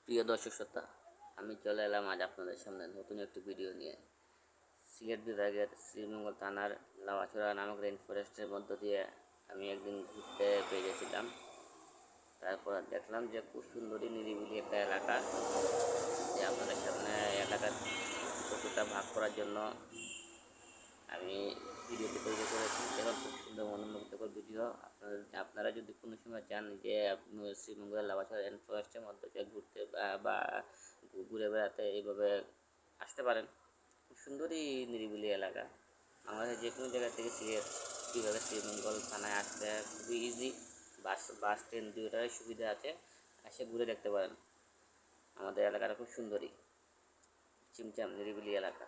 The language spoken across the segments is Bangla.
প্রিয় দর্শক শ্রোতা, আমি চলে এলাম আজ আপনাদের সামনে নতুন একটি ভিডিও নিয়ে। সিলেট বিভাগের শ্রীমঙ্গল থানার লাওয়াছড়া নামক রেইন ফরেস্টের মধ্য দিয়ে আমি একদিন ঘুরতে বেরিয়েছিলাম। তারপর দেখলাম যে খুব সুন্দরী নিরিবিলি একটা এলাকা, যে আপনাদের সামনে এলাকার ফটোটা ভাগ করার জন্য আমি ভিডিওটি তৈরি করেছি। এবং খুব সুন্দর মনোমুগ্ধকর ভিডিও। আপনারা যদি কোনো সময় চান যে শ্রীমঙ্গলের লাভাছড়া রেইন ফরেস্টের মধ্যে দিয়ে ঘুরতে বা ঘুরে বেড়াতে, এইভাবে আসতে পারেন। খুব সুন্দরই নিরিবিলি এলাকা। আমাদের যে কোনো জায়গা থেকে কীভাবে শ্রীমঙ্গল থানায় আসতে খুবই ইজি। বাস ট্রেন দুটোটারই সুবিধা আছে, এসে ঘুরে দেখতে পারেন। আমাদের এলাকাটা খুব সুন্দরই, চিমচাম নিরিবিলি এলাকা।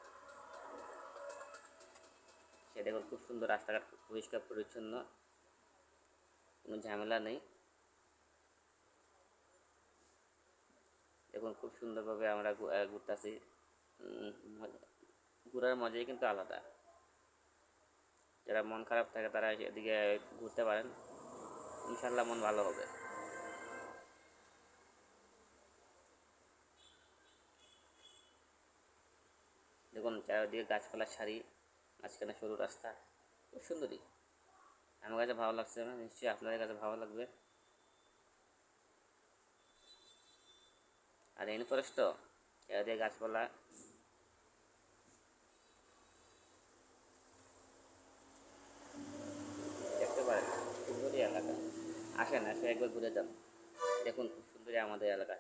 সে দেখুন, খুব সুন্দর রাস্তাঘাট, পরিষ্কার পরিচ্ছন্ন, কোনো ঝামেলা নেই। দেখুন খুব সুন্দরভাবে আমরা ঘুরতেছি। ঘোরার মজাই কিন্তু আলাদা। যারা মন খারাপ থাকে তারা এদিকে ঘুরতে পারেন, ইনশাল্লাহ মন ভালো হবে। দেখুন চারিদিকে গাছপালার সারি, মাঝখানে সরু রাস্তা, খুব সুন্দরী। আমার কাছে ভালো লাগছে না, নিশ্চয়ই আপনাদের কাছে ভালো লাগবে। আর রেইন ফরেস্ট তো চারিদিকে গাছপালা, দেখতে পারেন সুন্দরী এলাকা। আসেন, এসে একবার ঘুরে যান, দেখুন খুব সুন্দরী আমাদের এলাকা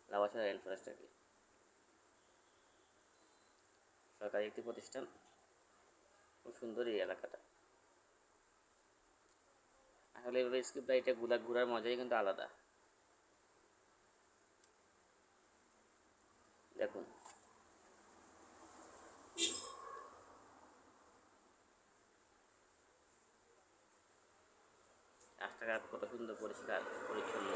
লাভাছড়া রেইন ফরেস্টটা কি সরকারি একটি প্রতিষ্ঠান। খুব সুন্দরই এলাকাটা। আসলে এভাবে স্কিপ রাইডে ঘোরার মজাই কিন্তু আলাদা। দেখুন রাস্তাঘাট কত সুন্দর পরিষ্কার পরিচ্ছন্ন।